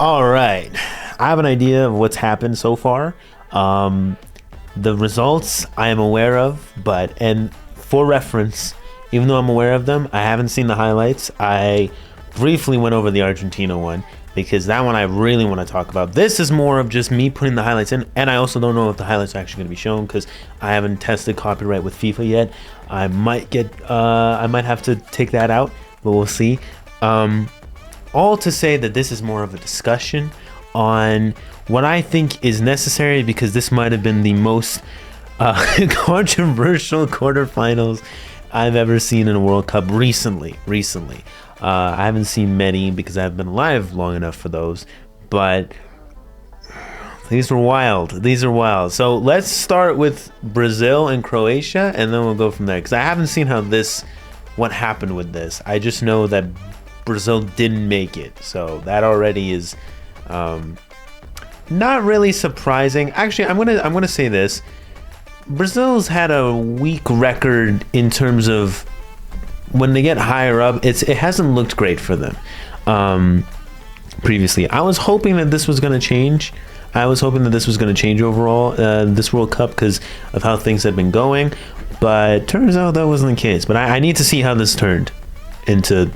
All right. I have an idea of what's happened so far. The results I am aware of, and for reference, even though I'm aware of them, I haven't seen the highlights. I briefly went over the Argentina one because that one I really want to talk about. This is more of just me putting the highlights in, and I also don't know if the highlights are actually going to be shown because I haven't tested copyright with FIFA yet. I might have to take that out, but we'll see. All to say that this is more of a discussion on what I think is necessary, because this might have been the most controversial quarterfinals I've ever seen in a World Cup recently. I haven't seen many because I haven't been alive long enough for those, but these are wild. So let's start with Brazil and Croatia, and then we'll go from there, because I haven't seen what happened with this. I just know that Brazil didn't make it, so that already is not really surprising. Actually, I'm gonna say this: Brazil's had a weak record in terms of when they get higher up. It hasn't looked great for them previously. I was hoping that this was gonna change. Overall this World Cup, because of how things had been going, but turns out that wasn't the case. But I need to see how this turned into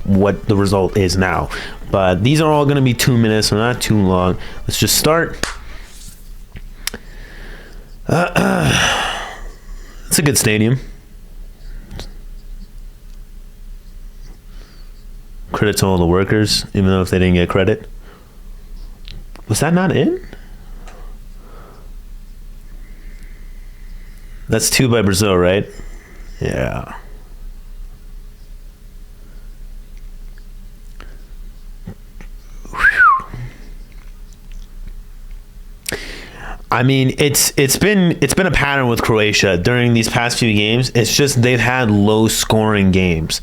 what the result is now. But these are all going to be 2 minutes, so not too long. Let's just start. It's a good stadium. Credit to all the workers, even though if they didn't get credit. Was that not in? That's 2 by Brazil, right? Yeah. I mean, it's been a pattern with Croatia during these past few games. It's just they've had low scoring games,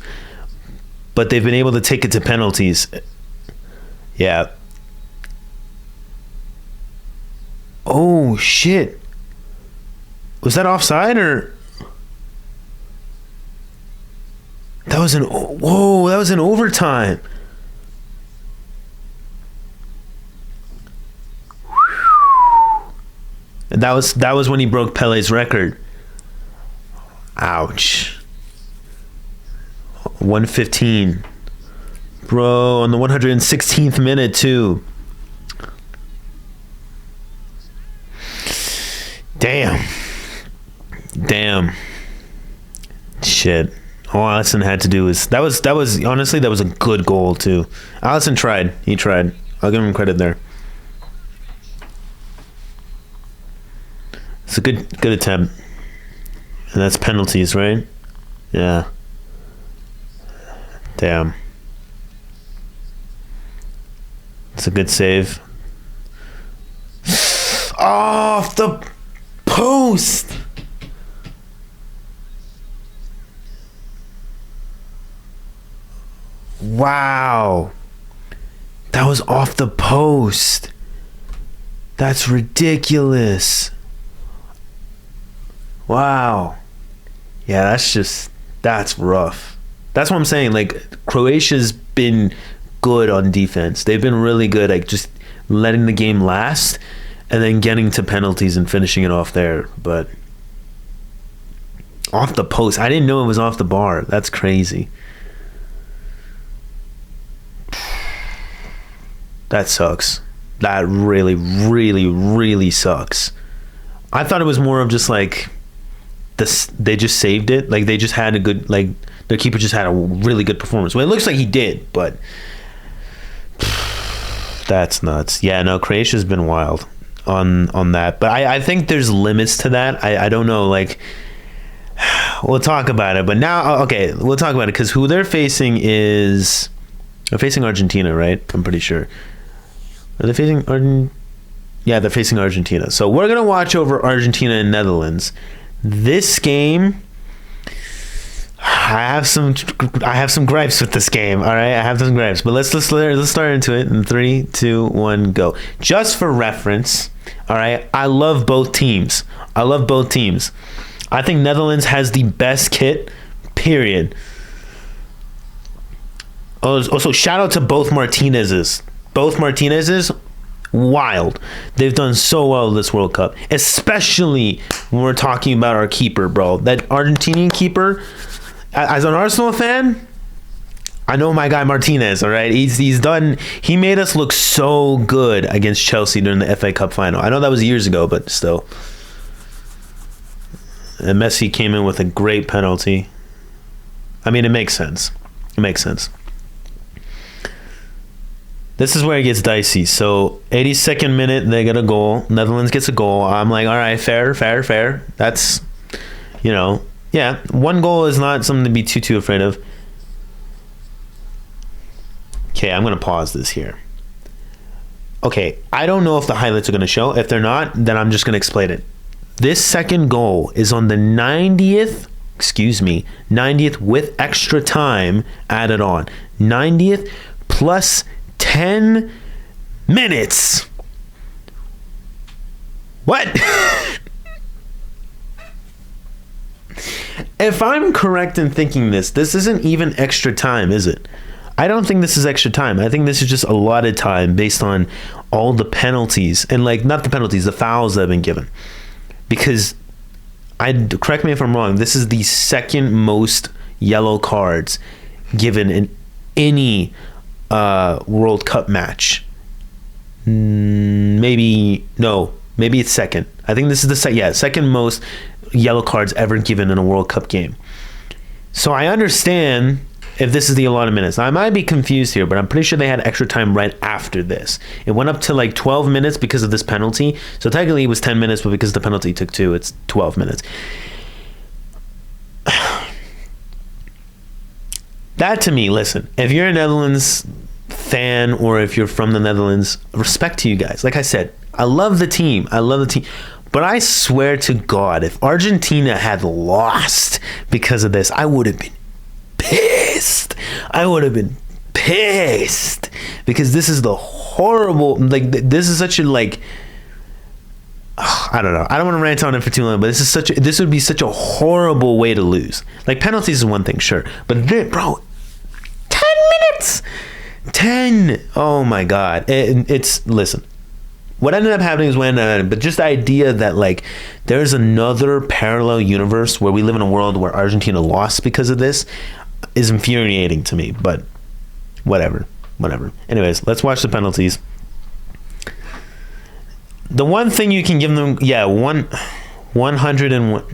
but they've been able to take it to penalties. Yeah. Oh shit. Was that offside or? That was in overtime. And that was when he broke Pele's record. Ouch. 115. Bro, on the 116th minute too. Damn. Shit. All Alisson had to do was that was honestly, that was a good goal too. Alisson tried. He tried. I'll give him credit there. It's a good attempt. And that's penalties, right? Yeah. Damn. It's a good save. Off the post. Wow. That was off the post. That's ridiculous. Wow. Yeah, that's rough. That's what I'm saying. Like, Croatia's been good on defense. They've been really good at just letting the game last and then getting to penalties and finishing it off there. But off the post, I didn't know it was off the bar. That's crazy. That sucks. That really, really, really sucks. I thought it was more of just like they just saved it. Like, they just had a good, like, their keeper just had a really good performance. Well, it looks like he did, but that's nuts. Yeah, no, Croatia's been wild on that. But I think there's limits to that. I don't know, like, we'll talk about it. But now, okay, we'll talk about it, because who they're facing they're facing Argentina, right? I'm pretty sure. Are they facing Argentina? Yeah, they're facing Argentina. So we're going to watch over Argentina and Netherlands. This game, I have some gripes with this game. All right, I have some gripes, but let's start into it in 3, 2, 1, go. Just for reference, all right, I love both teams. I think Netherlands has the best kit, period. Also, shout out to both Martinez's. both Martinez's, wild. They've done so well this World Cup, especially when we're talking about our keeper, bro. That Argentinian keeper, as an Arsenal fan, I know my guy Martinez, all right? He made us look so good against Chelsea during the FA Cup final. I know that was years ago, but still. And Messi came in with a great penalty. I mean, it makes sense. It makes sense. This is where it gets dicey. So, 82nd minute, they get a goal. Netherlands gets a goal. I'm like, all right, fair. That's, yeah, one goal is not something to be too afraid of. Okay, I'm going to pause this here. Okay, I don't know if the highlights are going to show. If they're not, then I'm just going to explain it. This second goal is on the 90th with extra time added on. 90th plus 10 minutes. What? If I'm correct in thinking this isn't even extra time, is it? I don't think this is extra time. I think this is just allotted time based on all the penalties and not the penalties, the fouls that have been given. Because correct me if I'm wrong, this is the second most yellow cards given in any World Cup match. Maybe it's second. I think this is the second most yellow cards ever given in a World Cup game. So I understand if this is the allotted minutes. Now, I might be confused here, but I'm pretty sure they had extra time right after this. It went up to 12 minutes because of this penalty. So technically it was 10 minutes, but because the penalty took 2, it's 12 minutes. That to me, listen, if you're a Netherlands fan or if you're from the Netherlands, respect to you guys. Like I said, I love the team. But I swear to God, if Argentina had lost because of this, I would have been pissed. Because this is the horrible, this is such a I don't know. I don't want to rant on it for too long, but this would be such a horrible way to lose. Penalties is one thing, sure, but bro, 10 minutes, 10. Oh my God, listen. What ended up happening is but just the idea that there's another parallel universe where we live in a world where Argentina lost because of this is infuriating to me, but whatever. Anyways, let's watch the penalties. The one thing you can give them, 101.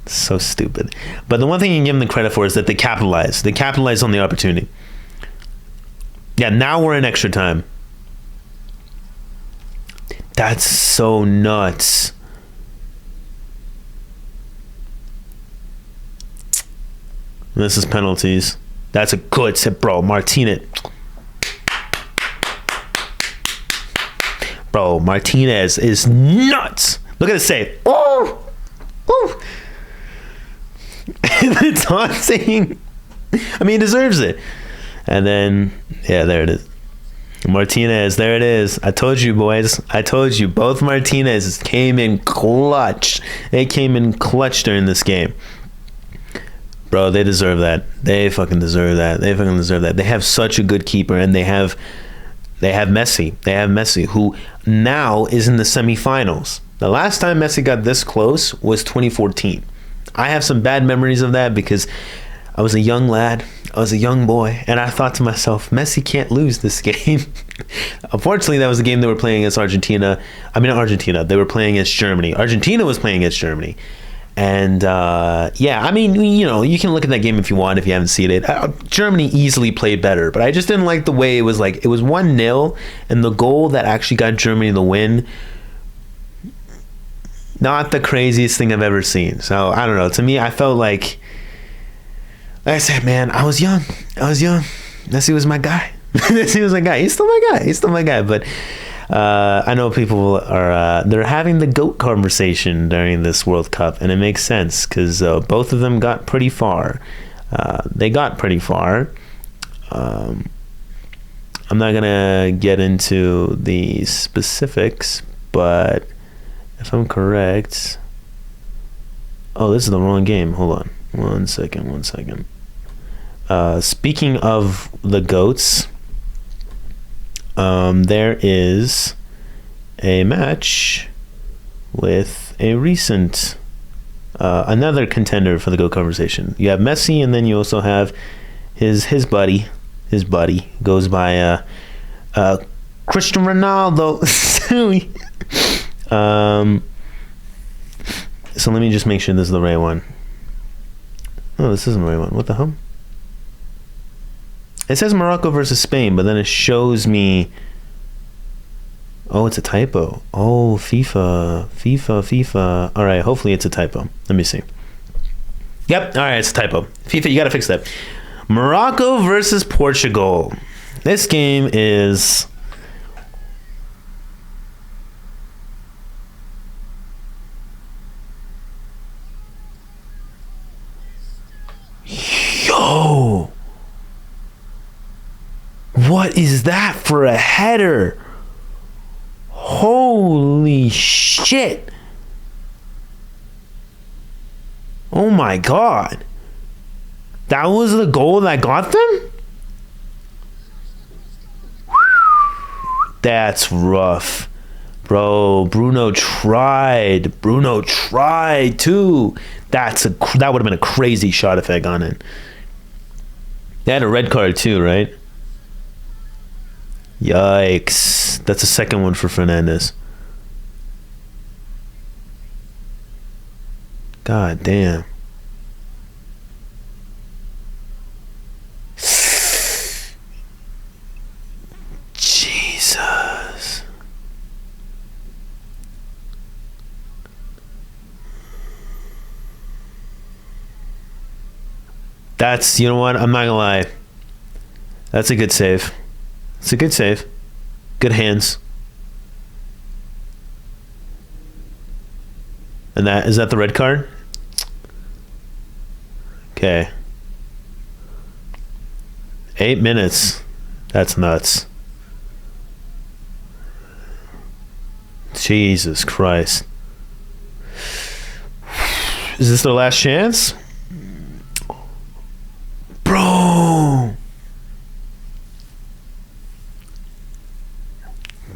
So stupid. But the one thing you can give them the credit for is that they capitalized. They capitalized on the opportunity. Yeah, now we're in extra time. That's so nuts. This is penalties. That's a good tip, bro. Martinez. Bro, Martinez is nuts. Look at the save. Oh! The taunting. I mean, he deserves it. And then, there it is. Martinez, there it is. I told you, boys. I told you. Both Martinez came in clutch. They came in clutch during this game. Bro, they deserve that. They fucking deserve that. They have such a good keeper, and they have Messi. They have Messi, who now is in the semifinals. The last time Messi got this close was 2014. I have some bad memories of that because I was a young lad. I was a young boy, and I thought to myself, Messi can't lose this game. Unfortunately, that was the game they were playing against Argentina. I mean, not Argentina. They were playing against Germany. Argentina was playing against Germany. And, I mean, you can look at that game if you want, if you haven't seen it. Germany easily played better, but I just didn't like the way it was it was 1-0, and the goal that actually got Germany the win, not the craziest thing I've ever seen. So, I don't know. To me, I felt like I said, man, I was young. Messi was my guy. He's still my guy. But I know people are they're having the GOAT conversation during this World Cup, and it makes sense because both of them got pretty far. They got pretty far. I'm not gonna get into the specifics, but if I'm correct, this is the wrong game. Hold on, one second. Speaking of the GOATs, there is a match with a recent another contender for the GOAT conversation. You have Messi, and then you also have his buddy. His buddy goes by Cristiano Ronaldo. So let me just make sure this is the right one. Oh, this isn't the right one. What the hell? It says Morocco versus Spain, but then it shows me. Oh, it's a typo. Oh, FIFA. All right, hopefully it's a typo. Let me see. Yep, all right, it's a typo. FIFA, you got to fix that. Morocco versus Portugal. This game is... Yo! What is that for a header? Holy shit. Oh my god. That was the goal that got them? That's rough. Bro, Bruno tried too. That would have been a crazy shot if I got in. They had a red card too, right? Yikes. That's the second one for Fernandes. God damn. Jesus. That's, you know what? I'm not gonna lie. That's a good save. It's a good save. Good hands. And that, is that the red card? Okay. 8 minutes. That's nuts. Jesus Christ. Is this their last chance? Bro.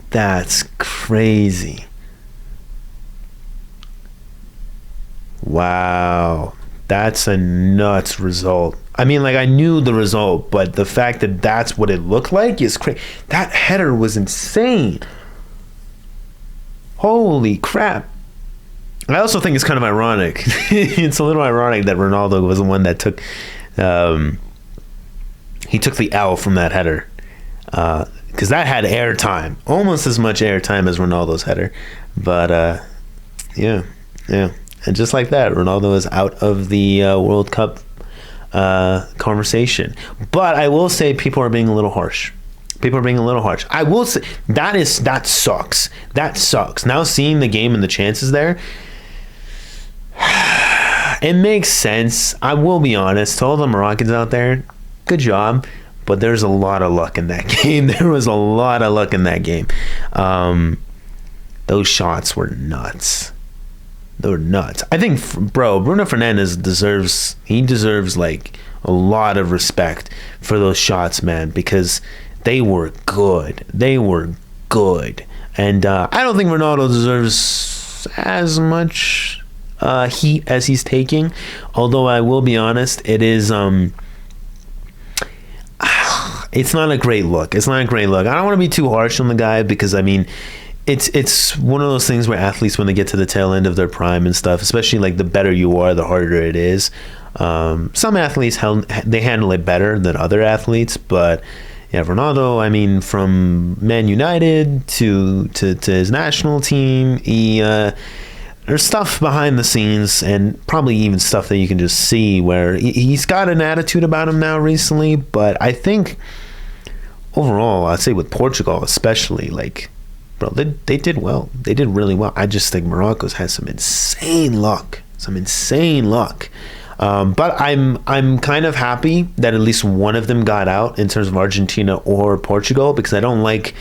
That's crazy. Wow. That's a nuts result. I mean, like, I knew the result, but the fact that that's what it looked like is crazy. That header was insane. Holy crap. I also think it's kind of ironic. It's a little ironic that Ronaldo was the one that took he took the L from that header. Because that had airtime, almost as much airtime as Ronaldo's header. But yeah. And just like that, Ronaldo is out of the World Cup conversation. But I will say people are being a little harsh. I will say that sucks. That sucks. Now seeing the game and the chances there, it makes sense. I will be honest. To all the Moroccans out there, good job. But there's a lot of luck in that game. There was a lot of luck in that game. Those shots were nuts. They were nuts. I think, bro, Bruno Fernandes deserves like a lot of respect for those shots, man, because they were good. And I don't think Ronaldo deserves as much heat as he's taking. Although I will be honest, it is it's not a great look. I don't want to be too harsh on the guy because, I mean, it's one of those things where athletes, when they get to the tail end of their prime and stuff, especially like the better you are, the harder it is. Some athletes, they handle it better than other athletes, but yeah, Ronaldo, I mean, from Man United to his national team, there's stuff behind the scenes and probably even stuff that you can just see where he's got an attitude about him now recently. But I think overall, I'd say with Portugal especially, like, bro, they did well. They did really well. I just think Morocco's has some insane luck. But I'm kind of happy that at least one of them got out in terms of Argentina or Portugal, because I don't like...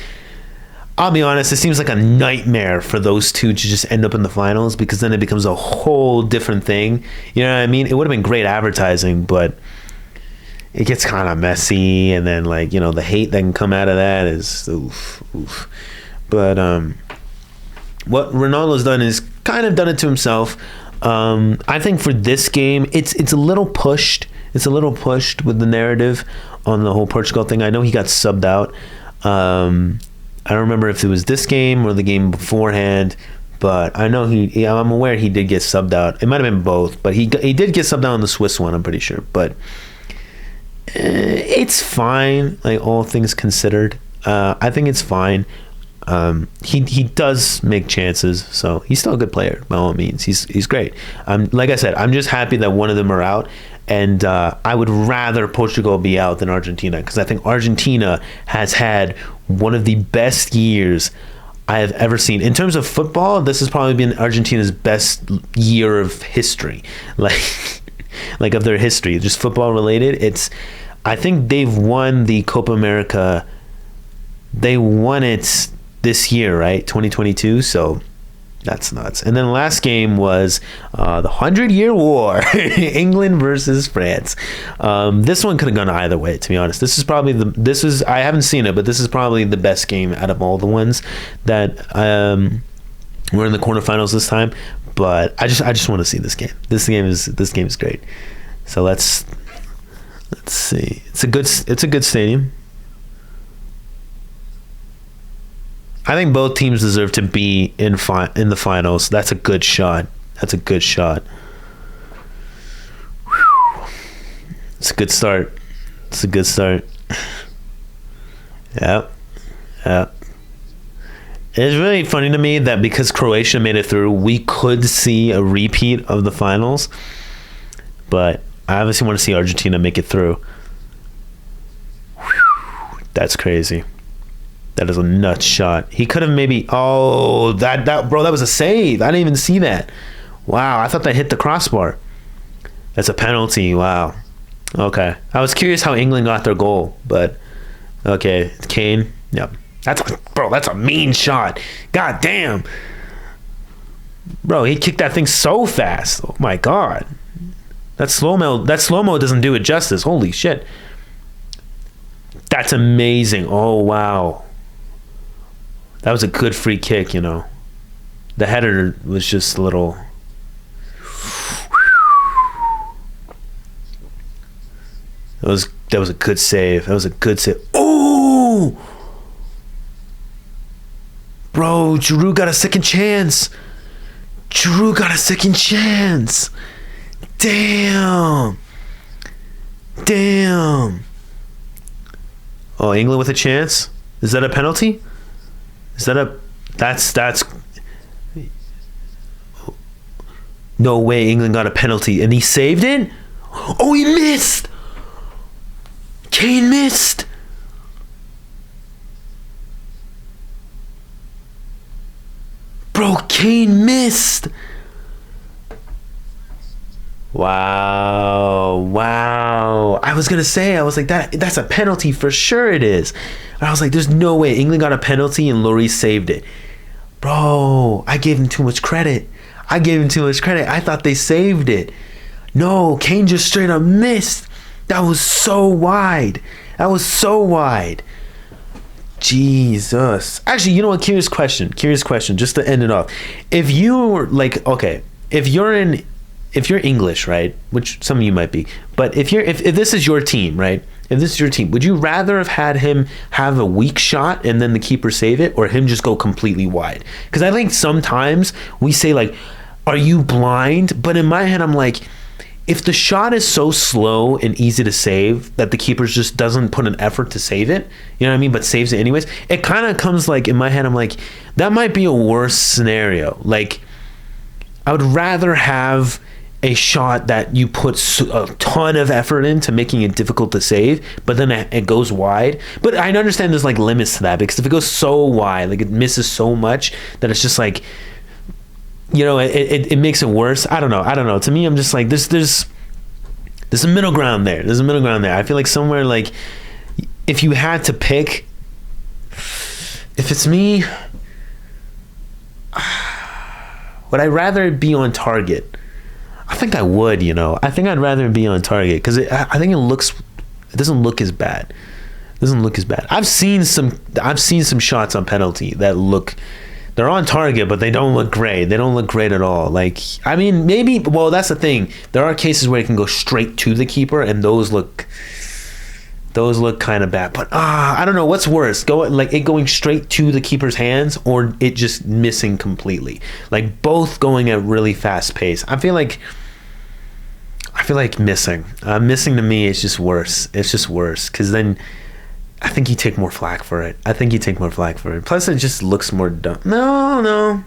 I'll be honest, it seems like a nightmare for those two to just end up in the finals, because then it becomes a whole different thing. You know what I mean? It would have been great advertising, but it gets kind of messy, and then like the hate that can come out of that is oof, oof. But what Ronaldo's done is kind of done it to himself. I think for this game, it's a little pushed. It's a little pushed with the narrative on the whole Portugal thing. I know he got subbed out. I don't remember if it was this game or the game beforehand, but I know I'm aware he did get subbed out. It might have been both, but he did get subbed out on the Swiss one, I'm pretty sure. But it's fine, like all things considered. I think it's fine. He does make chances, so he's still a good player by all means. He's great. Like I said, I'm just happy that one of them are out, and I would rather Portugal be out than Argentina, because I think Argentina has had one of the best years I have ever seen in terms of football. This has probably been Argentina's best year of history, like of their history, just football related. I think they've won the Copa America. They won it this year, right? 2022. So that's nuts. And then the last game was the 100-Year War, England versus France. This one could have gone either way, to be honest. I haven't seen it, but this is probably the best game out of all the ones that were in the quarterfinals this time. But I just want to see this game. This game is great. So let's see. It's a good stadium. I think both teams deserve to be in the finals. That's a good shot. It's a good start. Yep. It's really funny to me that because Croatia made it through, we could see a repeat of the finals. But I obviously want to see Argentina make it through. That's crazy. That is a nuts shot. He could have maybe. Oh, that bro, that was a save. I didn't even see that. Wow, I thought that hit the crossbar. That's a penalty. Wow. Okay, I was curious how England got their goal, but okay, Kane. Yep. That's a mean shot. God damn. Bro, he kicked that thing so fast. Oh my god. That slow-mo doesn't do it justice. Holy shit. That's amazing. Oh wow. That was a good free kick, The header was just a little. That was a good save. Oh, bro, Giroud got a second chance. Damn. Oh, England with a chance. Is that a penalty? That's no way. England got a penalty and he saved it. Oh, he missed. Kane missed. Bro, Kane missed. Wow. I was like, that's a penalty for sure it is. I was like, there's no way. England got a penalty and Lloris saved it. Bro, I gave him too much credit. I thought they saved it. No, Kane just straight up missed. That was so wide. Jesus. Actually, you know what? Curious question, just to end it off. If you were like, okay, if you're English, right? Which some of you might be, but if this is your team, right? If this is your team, would you rather have had him have a weak shot and then the keeper save it, or him just go completely wide? Because I think sometimes we say like, are you blind? But in my head, I'm like, if the shot is so slow and easy to save that the keeper just doesn't put an effort to save it, you know what I mean, but saves it anyways, it kind of comes like, in my head, I'm like, that might be a worse scenario. Like, I would rather have a shot that you put a ton of effort into making it difficult to save, but then it goes wide. But I understand there's like limits to that, because if it goes so wide, like it misses so much that it's just like, it makes it worse. I don't know. To me, I'm just like, there's a middle ground there. I feel like somewhere, like, if you had to pick, if it's me, would I rather be on target? I think I would, I think I'd rather be on target, because I think it looks It doesn't look as bad. It doesn't look as bad. I've seen some shots on penalty that look, they're on target, but they don't look great. They don't look great at all. Like, I mean, maybe, well, that's the thing. There are cases where it can go straight to the keeper, and those look kind of bad. But I don't know what's worse, it going straight to the keeper's hands, or it just missing completely. Like, both going at really fast pace. I feel like missing to me is just worse. It's just worse, because then I think you take more flack for it. Plus, it just looks more dumb. No.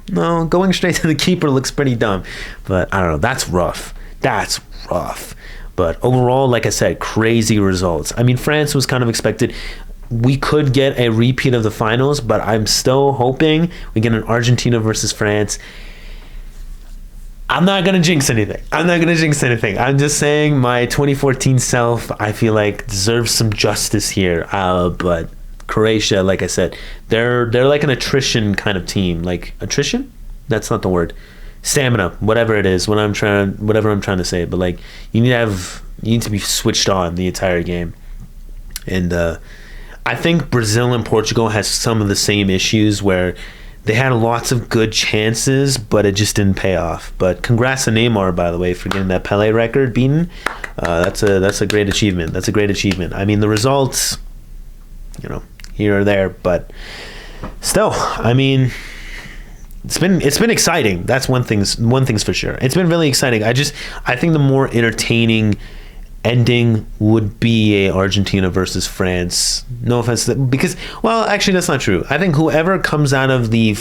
Going straight to the keeper looks pretty dumb. But I don't know. That's rough. But overall, like I said, crazy results. I mean, France was kind of expected. We could get a repeat of the finals, but I'm still hoping we get an Argentina versus France. I'm not going to jinx anything. I'm just saying my 2014 self, I feel like, deserves some justice here. But Croatia, like I said, they're like an attrition kind of team. Like, attrition? That's not the word. Stamina, whatever it is, whatever I'm trying to say. But, like, you need to be switched on the entire game. And I think Brazil and Portugal has some of the same issues where they had lots of good chances, but it just didn't pay off. But congrats to Neymar, by the way, for getting that Pelé record beaten. That's a great achievement. I mean, the results, here or there, but still, I mean, it's been exciting. That's one thing's for sure. It's been really exciting. I think the more entertaining ending would be a Argentina versus France. No offense because, well, actually that's not true. I think whoever comes out of the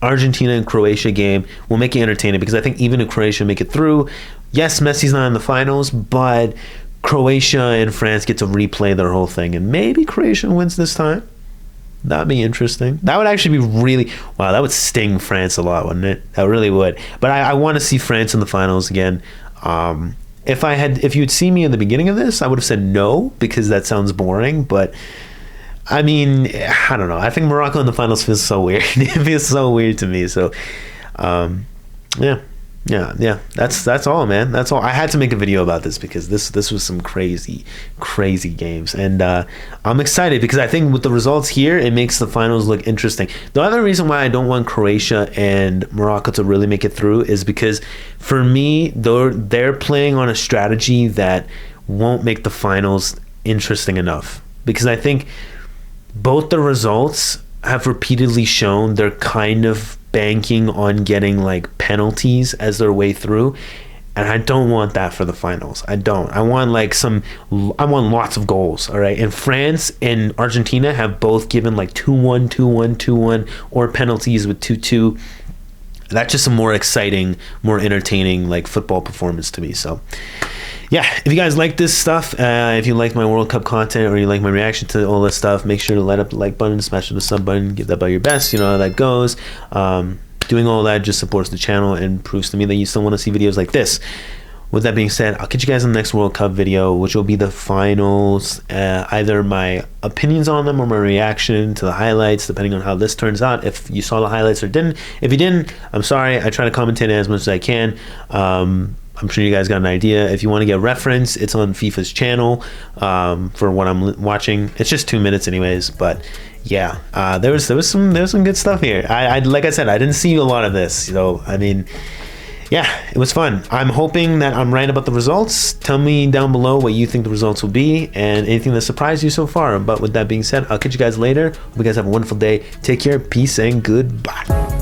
Argentina and Croatia game will make it entertaining, because I think even if Croatia make it through, yes, Messi's not in the finals, but Croatia and France get to replay their whole thing, and maybe Croatia wins this time. That'd be interesting. That would actually be really, wow, that would sting France a lot, wouldn't it? That really would. But I want to see France in the finals again. If you'd seen me in the beginning of this, I would have said no, because that sounds boring. But I mean, I don't know. I think Morocco in the finals feels so weird. It feels so weird to me. So, yeah. That's all, man. That's all. I had to make a video about this because this was some crazy games, and I'm excited because I think with the results here, it makes the finals look interesting. The other reason why I don't want Croatia and Morocco to really make it through is because, for me, they're playing on a strategy that won't make the finals interesting enough, because I think both the results have repeatedly shown they're kind of banking on getting like penalties as their way through, and I don't want that for the finals. I want lots of goals. All right, and France and Argentina have both given like 2-1, 2-1, 2-1, or penalties with 2-2. That's just a more exciting, more entertaining like football performance to me. So yeah, if you guys like this stuff, if you like my World Cup content, or you like my reaction to all this stuff, make sure to light up the like button, smash the sub button, give that by your best. You know how that goes. Doing all that just supports the channel and proves to me that you still want to see videos like this. With that being said, I'll catch you guys in the next World Cup video, which will be the finals, either my opinions on them or my reaction to the highlights, depending on how this turns out, if you saw the highlights or didn't. If you didn't, I'm sorry. I try to commentate as much as I can. I'm sure you guys got an idea. If you want to get reference, it's on FIFA's channel for what I'm watching. It's just 2 minutes anyways, but yeah, there was some good stuff here. I like I said, I didn't see a lot of this, so I mean, yeah, it was fun. I'm hoping that I'm right about the results. Tell me down below what you think the results will be and anything that surprised you so far. But with that being said, I'll catch you guys later. Hope you guys have a wonderful day. Take care, peace, and goodbye.